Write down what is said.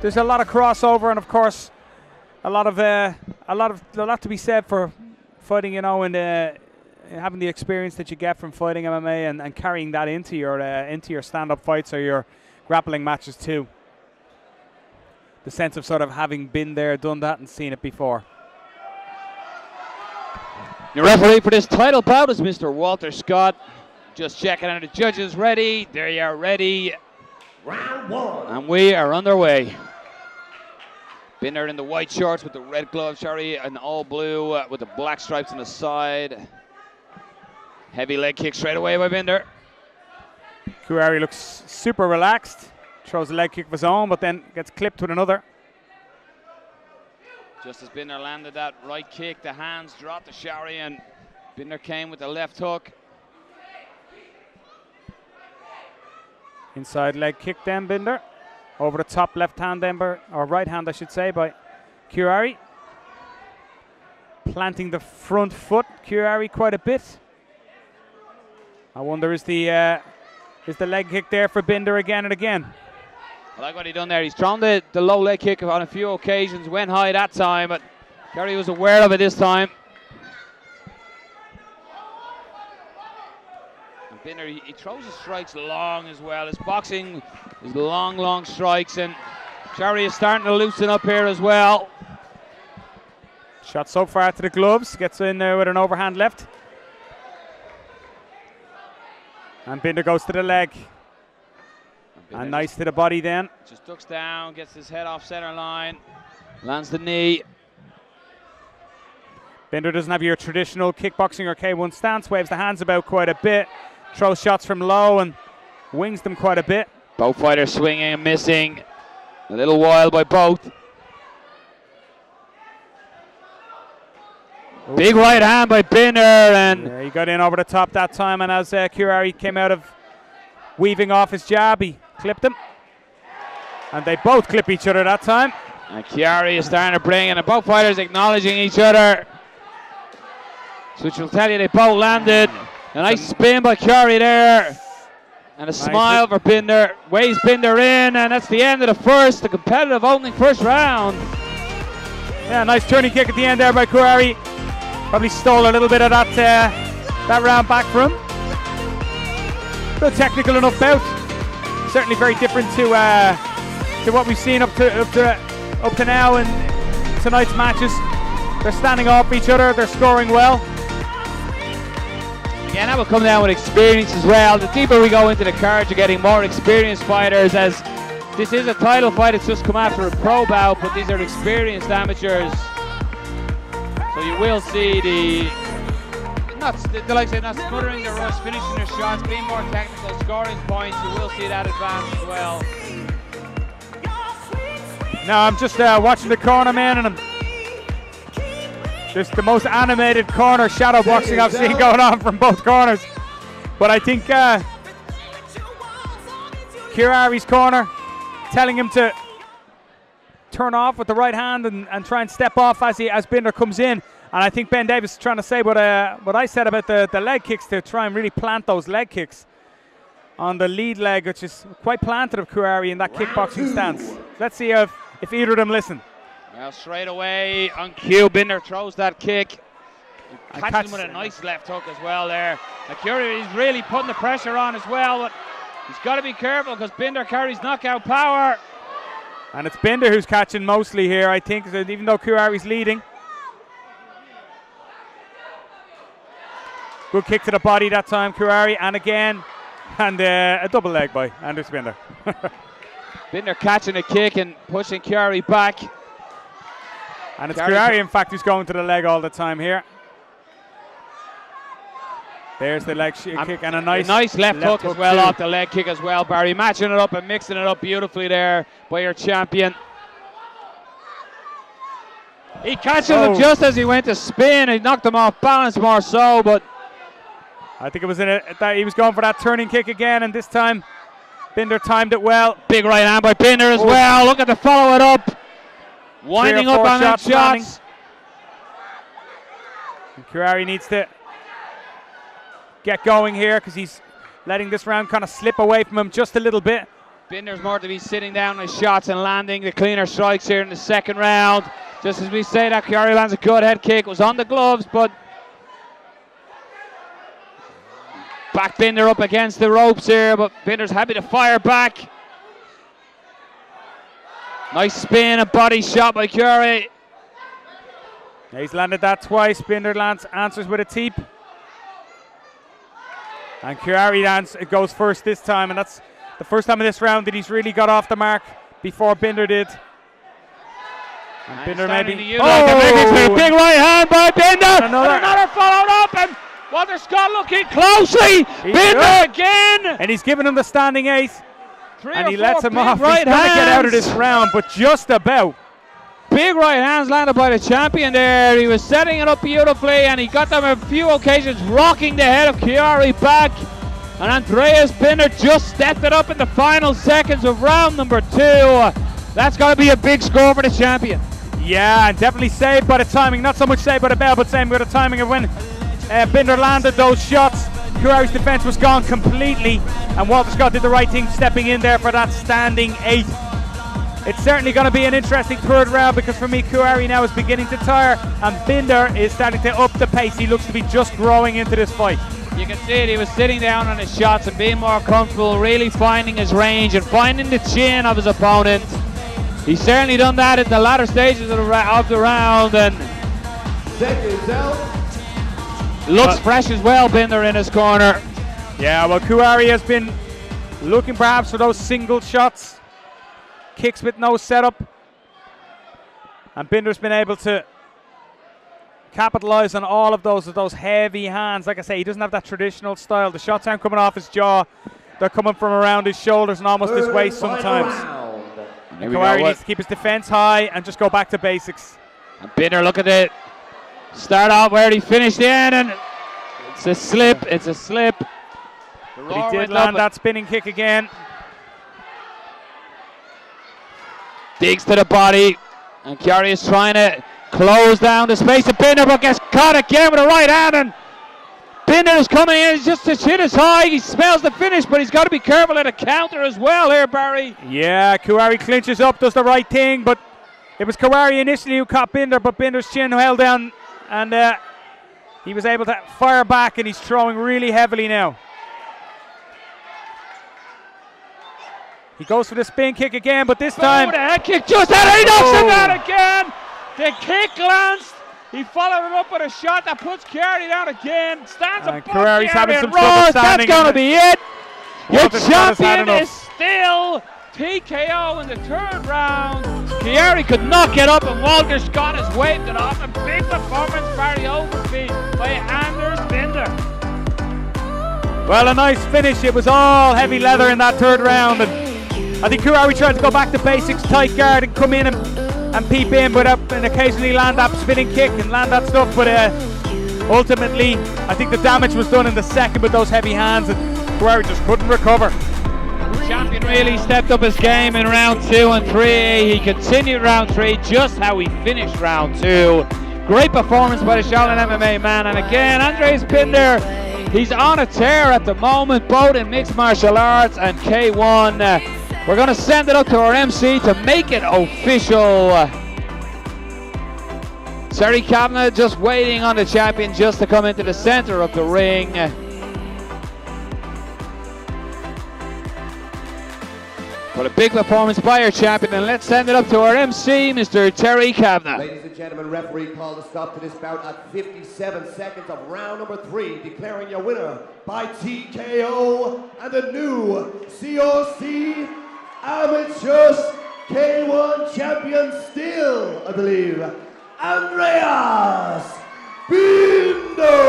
There's a lot of crossover, and of course, a lot to be said for fighting, you know, and having the experience that you get from fighting MMA and carrying that into your stand-up fights or your grappling matches too. The sense of sort of having been there, done that, and seen it before. Your referee for this title bout is Mr. Walter Scott. Just checking out the judges ready. There you are, ready. Round one. And we are underway. Binder in the white shorts with the red gloves, Chuairi in all blue with the black stripes on the side. Heavy leg kick straight away by Binder. Chuairi looks super relaxed, throws a leg kick of his own, but then gets clipped with another. Just as Binder landed that right kick, the hands dropped to Chuairi, and Binder came with the left hook. Inside leg kick then, Binder. Over the top left hand then, or right hand I should say, by Chuairi. Planting the front foot, Chuairi, quite a bit. I wonder, is the leg kick there for Binder again and again? I like what he done there. He's thrown the low leg kick on a few occasions, went high that time, but Chuairi was aware of it this time. And Binder, he throws his strikes long as well. His boxing is long strikes, and Chuairi is starting to loosen up here as well. Shot so far to the gloves, gets in there with an overhand left. And Binder goes to the leg. And nice to the body then. Just ducks down, gets his head off center line, lands the knee. Binder doesn't have your traditional kickboxing or K-1 stance, waves the hands about quite a bit, throws shots from low and wings them quite a bit. Both fighters swinging and missing. A little while by both. Ooh. Big right hand by Binder, and yeah, he got in over the top that time, and as Chuairi came out of weaving off his jab, he clipped him. And they both clip each other that time. And Chuairi is starting to bring, and both fighters acknowledging each other. So which will tell you they both landed. A nice spin by Chuairi there. And a smile for Binder. Waves Binder in, and that's the end of the competitive opening first round. Yeah, nice turning kick at the end there by Chuairi. Probably stole a little bit of that round back for him. Still technical enough bout. Certainly very different to what we've seen up to now in tonight's matches. They're standing off each other. They're scoring well. Again, that will come down with experience as well. The deeper we go into the card, you're getting more experienced fighters, as this is a title fight. It's just come after a pro bout, but these are experienced amateurs. So you will see not smothering the rush, finishing their shots, being more technical, scoring points. You will see that advance as well. Now I'm just watching the corner, man, and I'm just the most animated corner shadow boxing I've seen going on from both corners. But I think Chuairi's corner telling him to turn off with the right hand and try and step off as Binder comes in. And I think Ben Davis is trying to say what I said about the leg kicks, to try and really plant those leg kicks on the lead leg, which is quite planted of Chuairi in that kickboxing stance. Let's see if either of them listen. Well, straight away on cue, Binder throws that kick. Catches him with a nice left hook as well there. Chuairi is really putting the pressure on as well, but he's got to be careful because Binder carries knockout power. And it's Binder who's catching mostly here, I think, even though Chuairi's leading. Good kick to the body that time, Chuairi, and again, and a double leg by Andreeas Binder. Binder catching a kick and pushing Chuairi back. And it's Chuairi, in fact, who's going to the leg all the time here. There's the leg kick and a nice left hook as well off the leg kick as well, Barry. Matching it up and mixing it up beautifully there by your champion. He catches him just as he went to spin. He knocked him off balance more so, but I think it was that he was going for that turning kick again, and this time Binder timed it well. Big right hand by Binder as well. Look at the follow it up. Winding up on that shots. And Chuairi needs to get going here because he's letting this round kind of slip away from him just a little bit. Binder's more to be sitting down his shots and landing the cleaner strikes here in the second round. Just as we say that, Chuairi lands a good head kick. It was on the gloves, but back Binder up against the ropes here, but Binder's happy to fire back. Nice spin and body shot by Chuairi. He's landed that twice. Binder answers with a teep. And Chuairi goes first this time, and that's the first time in this round that he's really got off the mark before Binder did. And Binder maybe. Oh! Big right hand by Binder. Another followed up, and Walter Scott looking closely. Binder again. And he's giving him the standing 8. And he lets him off. Right, he's going to get out of this round, but just about. Big right hands landed by the champion there. He was setting it up beautifully, and he got them a few occasions, rocking the head of Chuairi back. And Andreeas Binder just stepped it up in the final seconds of round number 2. That's got to be a big score for the champion. Yeah, and definitely saved by the timing. Not so much saved by the bell, but saved by the timing of when Binder landed those shots. Chuairi's defense was gone completely, and Walter Scott did the right thing stepping in there for that standing 8. It's certainly going to be an interesting third round, because for me, Chuairi now is beginning to tire, and Binder is starting to up the pace. He looks to be just growing into this fight. You can see it, he was sitting down on his shots and being more comfortable, really finding his range and finding the chin of his opponent. He's certainly done that in the latter stages of the round, and looks fresh as well, Binder in his corner. Yeah, well, Chuairi has been looking perhaps for those single shots. Kicks with no setup. And Binder's been able to capitalize on all of those with those heavy hands. Like I say, he doesn't have that traditional style. The shots aren't coming off his jaw. They're coming from around his shoulders and almost his waist sometimes. And Chuairi needs to keep his defense high and just go back to basics. And Binder, look at it. Start off where he finished in, and it's a slip. It's a slip. But he did land that spinning kick again. Digs to the body, and Chuairi is trying to close down the space of Binder, but gets caught again with a right hand, and Binder is coming in. He's just his chin is high. He smells the finish, but he's got to be careful at a counter as well here, Barry. Yeah, Chuairi clinches up, does the right thing, but it was Chuairi initially who caught Binder, but Binder's chin held down, and he was able to fire back, and he's throwing really heavily now. He goes for the spin kick again, but this time... the head kick just out, he knocks him out again! The kick lands, he followed it up with a shot that puts Chuairi down again, stands up, Chuairi's having some trouble standing. That's going to be it! Your champion is still TKO in the third round. Chuairi could not get up, and Walter Scott has waved it off. A big performance, Barry, overfeed by Andreas Binder. Well, a nice finish. It was all heavy leather in that third round, and I think Chuairi tried to go back to basics, tight guard, and come in and peep in, but and occasionally land that spinning kick and land that stuff. But ultimately, I think the damage was done in the second with those heavy hands, and Chuairi just couldn't recover. The champion really stepped up his game in round 2 and 3. He continued round 3 just how he finished round 2. Great performance by the Shaolin MMA man, and again, Andreas Binder, he's on a tear at the moment, both in mixed martial arts and K-1. We're going to send it up to our MC to make it official. Terry Cabra just waiting on the champion just to come into the center of the ring. But a big performance by our champion, and let's send it up to our MC, Mr. Terry Cabra. Ladies and gentlemen, referee called a stop to this bout at 57 seconds of round number 3, declaring your winner by TKO and the new CRC Amateurs K-1 champion still, I believe, Andreas Binder.